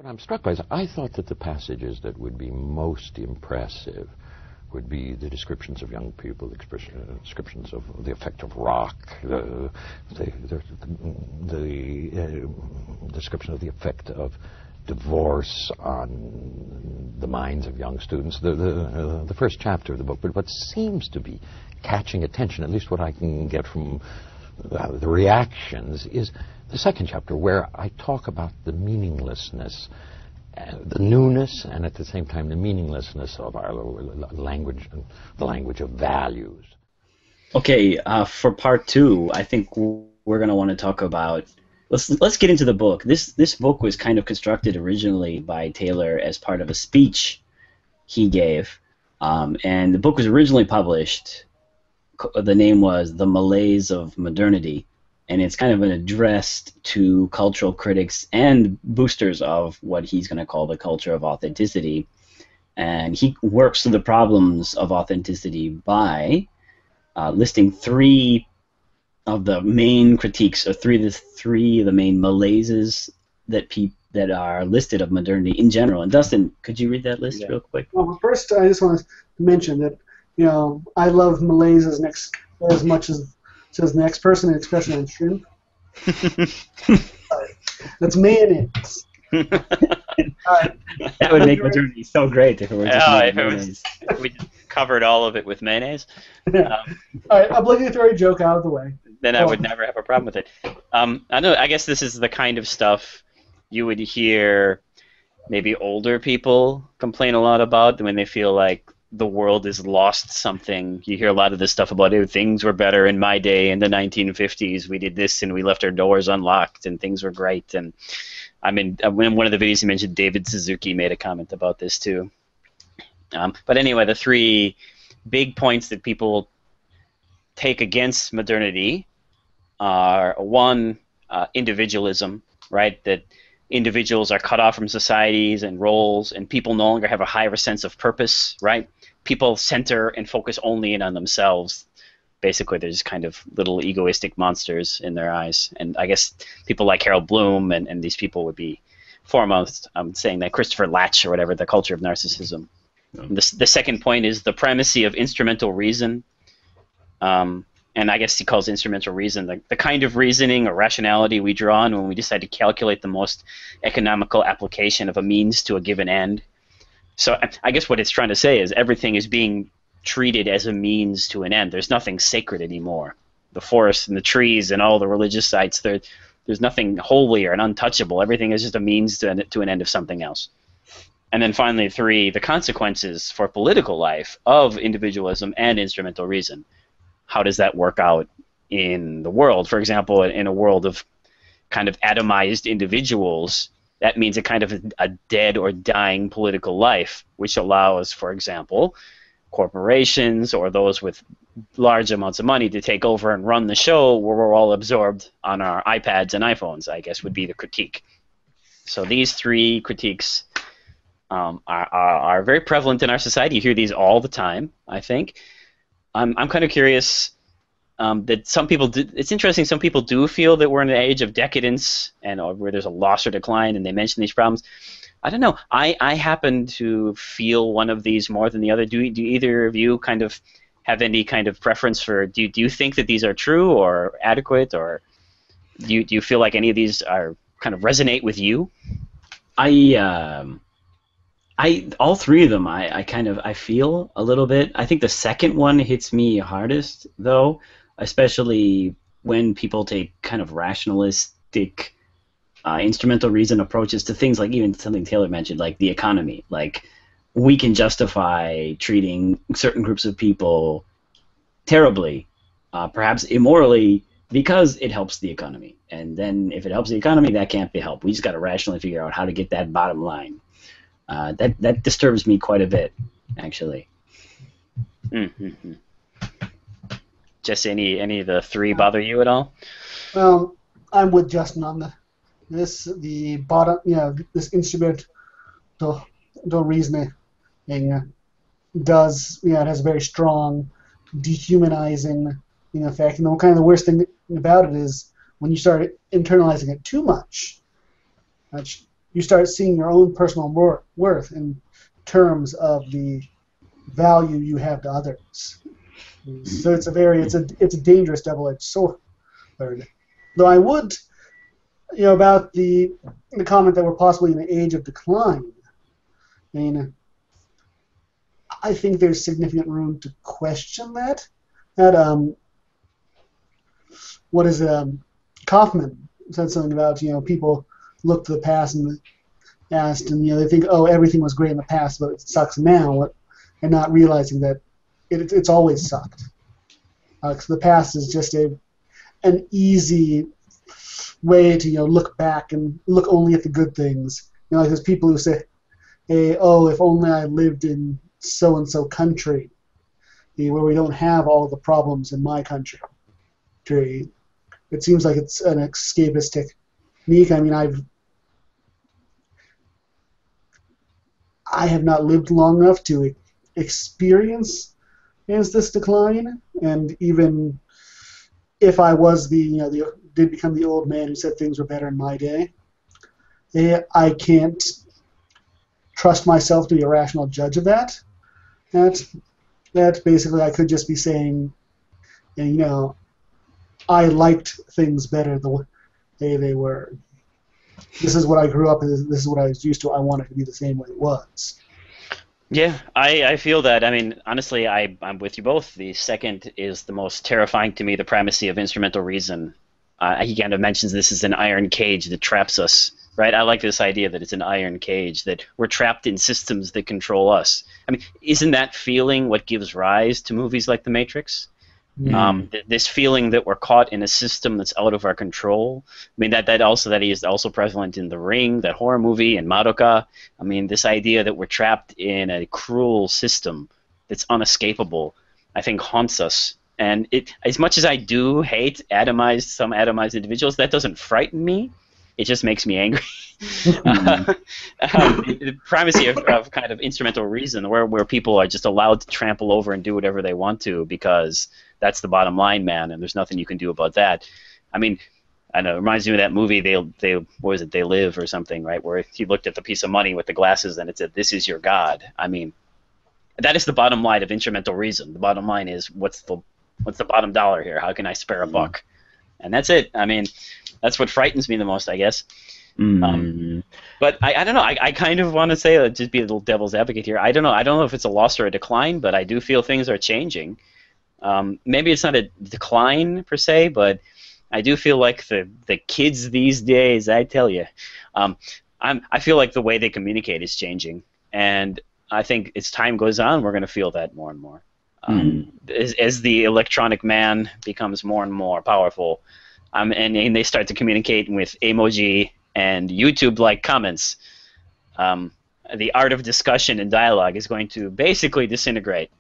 What I'm struck by is I thought that the passages that would be most impressive would be the descriptions of young people, the descriptions of the effect of rock, the description of the effect of divorce on the minds of young students, the first chapter of the book. But what seems to be catching attention, at least what I can get from the reactions, is the second chapter, where I talk about the meaninglessness, the newness, and at the same time the meaninglessness of our language, the language of values. Okay, for part two, I think we're going to want to talk about. Let's get into the book. This book was kind of constructed originally by Taylor as part of a speech he gave, and the book was originally published. The name was The Malaise of Modernity, and it's kind of an address to cultural critics and boosters of what he's going to call the culture of authenticity. And he works through the problems of authenticity by listing three of the main critiques, or three of the main malaises that are listed of modernity in general. And Dustin, could you read that list real quick? Well, first, I just want to mention that I love Malaise as much as says the next person, especially on shrimp. That's mayonnaise. That would make modernity so great if it were just mayonnaise. If we covered all of it with mayonnaise. All right, obligatory joke out of the way. Then I would never have a problem with it. I guess this is the kind of stuff you would hear maybe older people complain a lot about when they feel like the world has lost something. You hear a lot of this stuff about, things were better in my day in the 1950s. We did this and we left our doors unlocked and things were great. And in one of the videos you mentioned, David Suzuki made a comment about this too. But anyway, the three big points that people take against modernity are, one, individualism, right? That individuals are cut off from societies and roles, and people no longer have a higher sense of purpose, right? People center and focus only in on themselves. Basically, they're just kind of little egoistic monsters in their eyes. And I guess people like Harold Bloom and these people would be foremost saying that. Christopher Latch or whatever, the culture of narcissism. Yeah. The second point is the primacy of instrumental reason. And I guess he calls instrumental reason the kind of reasoning or rationality we draw on when we decide to calculate the most economical application of a means to a given end. So I guess what it's trying to say is everything is being treated as a means to an end. There's nothing sacred anymore. The forests and the trees and all the religious sites, there's nothing holy or untouchable. Everything is just a means to an end of something else. And then finally, three, the consequences for political life of individualism and instrumental reason. How does that work out in the world? For example, in a world of kind of atomized individuals, that means a kind of a dead or dying political life, which allows, for example, corporations or those with large amounts of money to take over and run the show where we're all absorbed on our iPads and iPhones, I guess would be the critique. So these three critiques are very prevalent in our society. You hear these all the time, I think. I'm kind of curious that some people do. It's interesting. Some people do feel that we're in an age of decadence and where there's a loss or decline, and they mention these problems. I don't know. I happen to feel one of these more than the other. Do either of you kind of have any kind of preference for? Do you think that these are true or adequate, or do you feel like any of these are kind of resonate with you? All three of them, I feel a little bit. I think the second one hits me hardest, though, especially when people take kind of rationalistic, instrumental reason approaches to things like even something Taylor mentioned, like the economy. Like, we can justify treating certain groups of people terribly, perhaps immorally, because it helps the economy. And then if it helps the economy, that can't be helped. We just got to rationally figure out how to get that bottom line. That disturbs me quite a bit, actually. Mm-hmm. Jesse, any of the three bother you at all? Well, I'm with Justin on this instrumental reasoning does, it has a very strong dehumanizing effect. And kind of the worst thing about it is when you start internalizing it too much. you start seeing your own personal worth in terms of the value you have to others. So it's a dangerous double-edged sword. Though I would, about the comment that we're possibly in an age of decline. I mean, I think there's significant room to question that. What is Kaufman said something about people look to the past and asked, and they think, oh, everything was great in the past, but it sucks now, and not realizing that it's always sucked. 'Cause the past is just an easy way to look back and look only at the good things. Like there's people who say, hey, oh, if only I lived in so and so country, where we don't have all the problems in my country. It seems like it's an escapist technique. I mean, I have not lived long enough to experience this decline, and even if I was did become the old man who said things were better in my day, I can't trust myself to be a rational judge of that. That basically I could just be saying, I liked things better the way they were. This is what I grew up with. This is what I was used to. I want it to be the same way it was. Yeah, I feel that. I mean, honestly, I'm with you both. The second is the most terrifying to me, the primacy of instrumental reason. He kind of mentions this as an iron cage that traps us, right? I like this idea that it's an iron cage, that we're trapped in systems that control us. I mean, isn't that feeling what gives rise to movies like The Matrix? This feeling that we're caught in a system that's out of our control. I mean, that is also prevalent in The Ring, that horror movie, and Madoka. I mean, this idea that we're trapped in a cruel system that's unescapable, I think haunts us. And as much as I do hate some atomized individuals, that doesn't frighten me. It just makes me angry. The primacy of kind of instrumental reason, where people are just allowed to trample over and do whatever they want to because that's the bottom line, man, and there's nothing you can do about that. I mean, I know it reminds me of that movie, They what was it, They Live or something, right? Where he looked at the piece of money with the glasses and it said, "This is your God." I mean, that is the bottom line of instrumental reason. The bottom line is what's the bottom dollar here? How can I spare a buck? And that's it. I mean, that's what frightens me the most, I guess. But I don't know. I kind of want to say, just be a little devil's advocate here. I don't know if it's a loss or a decline, but I do feel things are changing. Maybe it's not a decline per se, but I do feel like the kids these days, I tell you, I feel like the way they communicate is changing, and I think as time goes on, we're going to feel that more and more. As the electronic man becomes more and more powerful, and they start to communicate with emoji and YouTube-like comments, the art of discussion and dialogue is going to basically disintegrate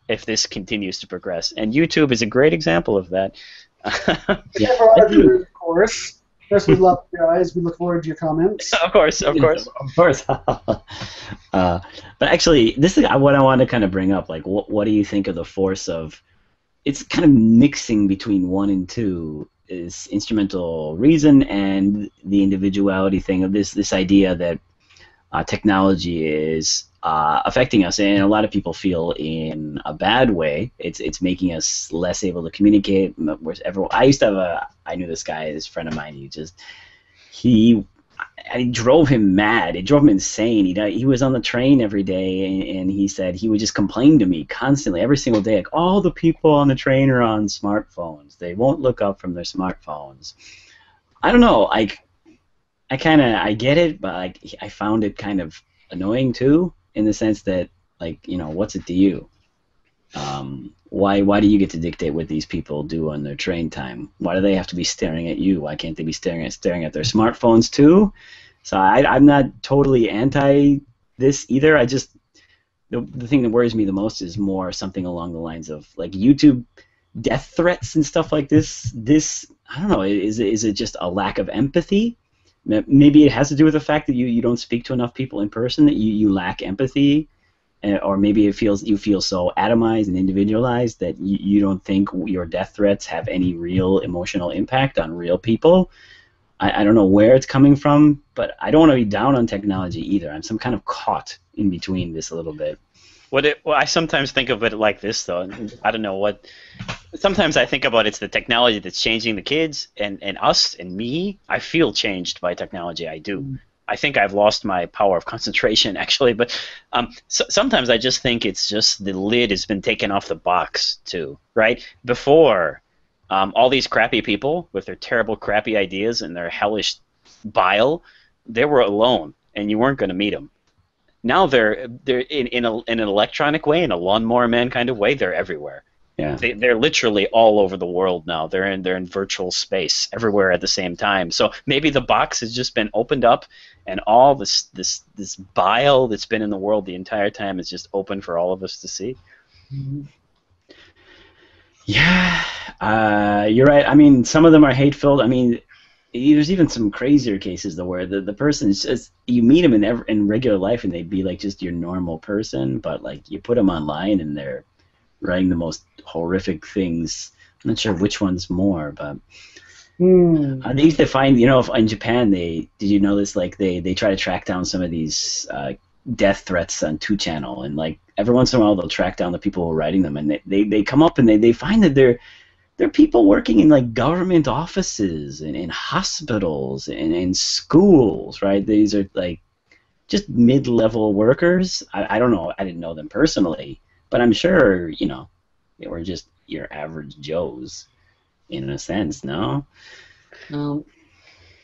if this continues to progress. And YouTube is a great example of that. Yeah, for our viewers, of course. First, we love you guys. We look forward to your comments. Of course. But actually, this is what I wanted to kind of bring up. Like, what do you think of the force of? It's kind of mixing between 1 and 2 is instrumental reason and the individuality thing of this idea that technology is affecting us, and a lot of people feel in a bad way. It's making us less able to communicate. I knew this guy, this friend of mine. It drove him mad. It drove him insane. He was on the train every day, and he said he would just complain to me constantly, every single day, like, all the people on the train are on smartphones. They won't look up from their smartphones. I don't know. I get it, but I found it kind of annoying too, in the sense that, what's it to you? Why do you get to dictate what these people do on their train time? Why do they have to be staring at you? Why can't they be staring at their smartphones too? So I'm not totally anti this either. I just the thing that worries me the most is more something along the lines of like YouTube death threats and stuff like this. I don't know. Is it just a lack of empathy? Maybe it has to do with the fact that you don't speak to enough people in person, that you lack empathy. Or maybe you feel so atomized and individualized that you don't think your death threats have any real emotional impact on real people. I don't know where it's coming from, but I don't want to be down on technology either. I'm some kind of caught in between this a little bit. Well, I sometimes think of it like this, though. And I don't know what. Sometimes I think about it's the technology that's changing the kids and us and me. I feel changed by technology. I do. I think I've lost my power of concentration, actually. But sometimes I just think it's just the lid has been taken off the box, too, right? Before, all these crappy people with their terrible, crappy ideas and their hellish bile, they were alone, and you weren't going to meet them. Now they're in an electronic way, in a lawnmower man kind of way. They're everywhere. Yeah. They're literally all over the world now. They're in virtual space everywhere at the same time. So maybe the box has just been opened up, and all this bile that's been in the world the entire time is just open for all of us to see. Yeah, you're right. I mean, some of them are hate-filled. I mean, there's even some crazier cases though where the person is just, you meet them in regular life and they'd be like just your normal person, but like you put them online and they're writing the most horrific things. I'm not sure which one's more, but they used to find, in Japan, did you know this? Like they try to track down some of these death threats on 2channel, and like every once in a while they'll track down the people who are writing them, and they come up and they find that they're people working in like government offices and in hospitals and in schools, right? These are like just mid-level workers. I don't know. I didn't know them personally, but I'm sure, they were just your average Joes in a sense, no? When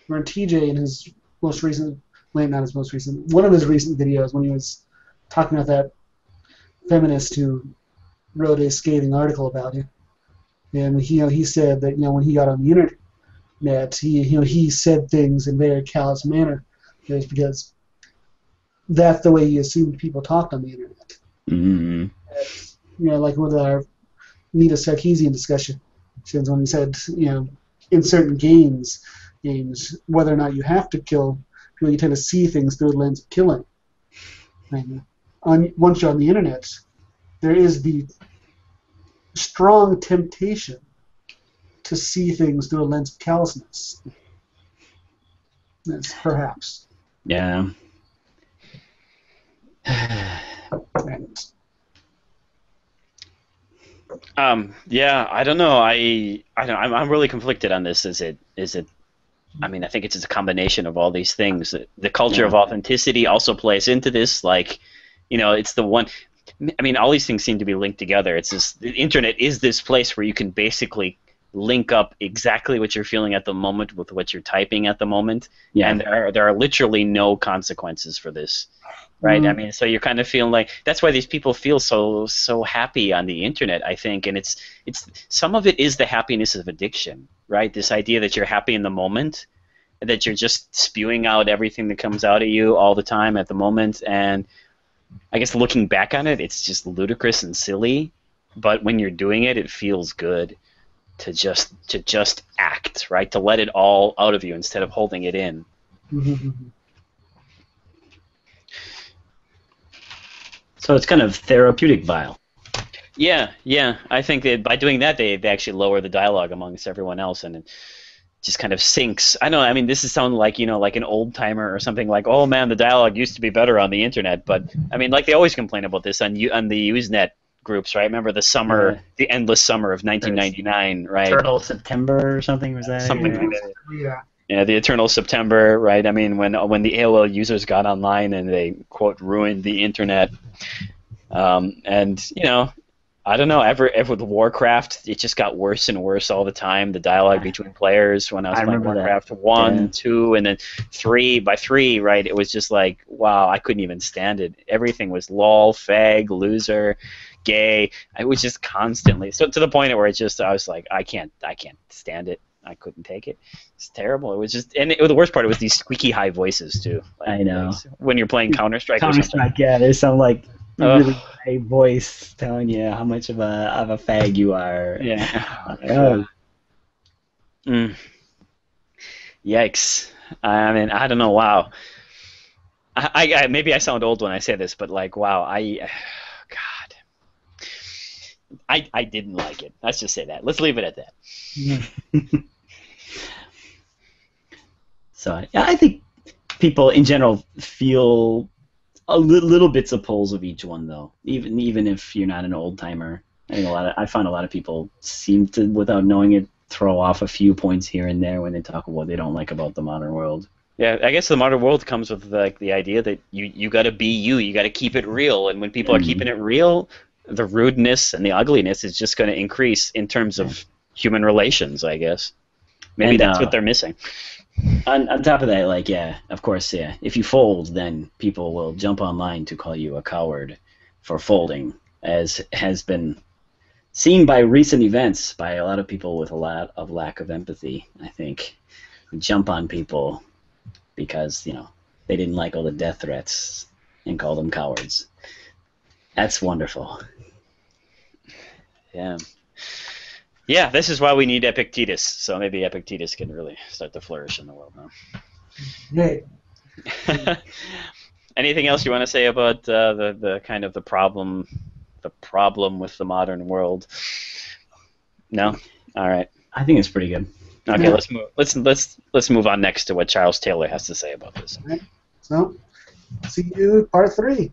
TJ in his most recent, not his most recent, one of his recent videos when he was talking about that feminist who wrote a scathing article about him. And he said that when he got on the internet, he said things in a very callous manner, just because that's the way he assumed people talked on the internet. Mm-hmm. Like with our Nita Sarkeesian discussion, when he said, in certain games, whether or not you have to kill, you tend to see things through the lens of killing. And once you're on the internet, there is the strong temptation to see things through a lens of callousness. That's perhaps. Yeah. Yeah, I don't know. I'm really conflicted on this. Is it? I mean, I think it's a combination of all these things. The culture of authenticity also plays into this. Like, it's the one. I mean, all these things seem to be linked together. It's this. The internet is this place where you can basically link up exactly what you're feeling at the moment with what you're typing at the moment, and there are literally no consequences for this, right? I mean, so you're kind of feeling like that's why these people feel so happy on the internet, I think, and it's some of it is the happiness of addiction, right? This idea that you're happy in the moment, that you're just spewing out everything that comes out of you all the time at the moment, and I guess looking back on it, it's just ludicrous and silly, but when you're doing it, it feels good to just act, right? To let it all out of you instead of holding it in. So it's kind of therapeutic vile. Yeah. I think that by doing that, they actually lower the dialogue amongst everyone else, and it just kind of sinks. I know. I mean, this is sounding like like an old timer or something. Like, oh man, the dialogue used to be better on the internet. But I mean, like they always complain about this on the Usenet groups, right? Remember the endless summer of 1999, right? Eternal September or something, was that? Something like that. Yeah, the Eternal September, right? I mean, when the AOL users got online and they, quote, ruined the internet. And, I don't know, ever with Warcraft, it just got worse and worse all the time, the dialogue between players when I was playing Warcraft 1, 2, and then 3. By 3, right, it was just like, wow, I couldn't even stand it. Everything was lol, fag, loser, gay. I was just constantly, so to the point where I was like, I can't stand it. I couldn't take it. It's terrible. It was just, and the worst part, it was these squeaky high voices too. Like, I know. When you're playing Counter-Strike or something. Yeah, there's some like really high voice telling you how much of a fag you are. Yeah. Yikes. I mean, I don't know. Wow. I maybe I sound old when I say this, but like, wow, God. I didn't like it. Let's just say that. Let's leave it at that. So yeah, I think people in general feel a little bits of pulls of each one, though. Even if you're not an old timer, I find a lot of people seem to, without knowing it, throw off a few points here and there when they talk about what they don't like about the modern world. Yeah, I guess the modern world comes with like the idea that you got to be you got to keep it real, and when people are keeping it real, the rudeness and the ugliness is just going to increase in terms of human relations, I guess. Maybe that's what they're missing. On top of that, like, yeah, of course, yeah, if you fold, then people will jump online to call you a coward for folding, as has been seen by recent events by a lot of people with a lot of lack of empathy, I think. Jump on people because, they didn't like all the death threats and call them cowards. That's wonderful. Yeah. Yeah, this is why we need Epictetus. So maybe Epictetus can really start to flourish in the world now. Great. Anything else you want to say about the kind of the problem with the modern world? No. All right. I think it's pretty good. Okay, Yeah. let's move on next to what Charles Taylor has to say about this. All right. So, see you part 3.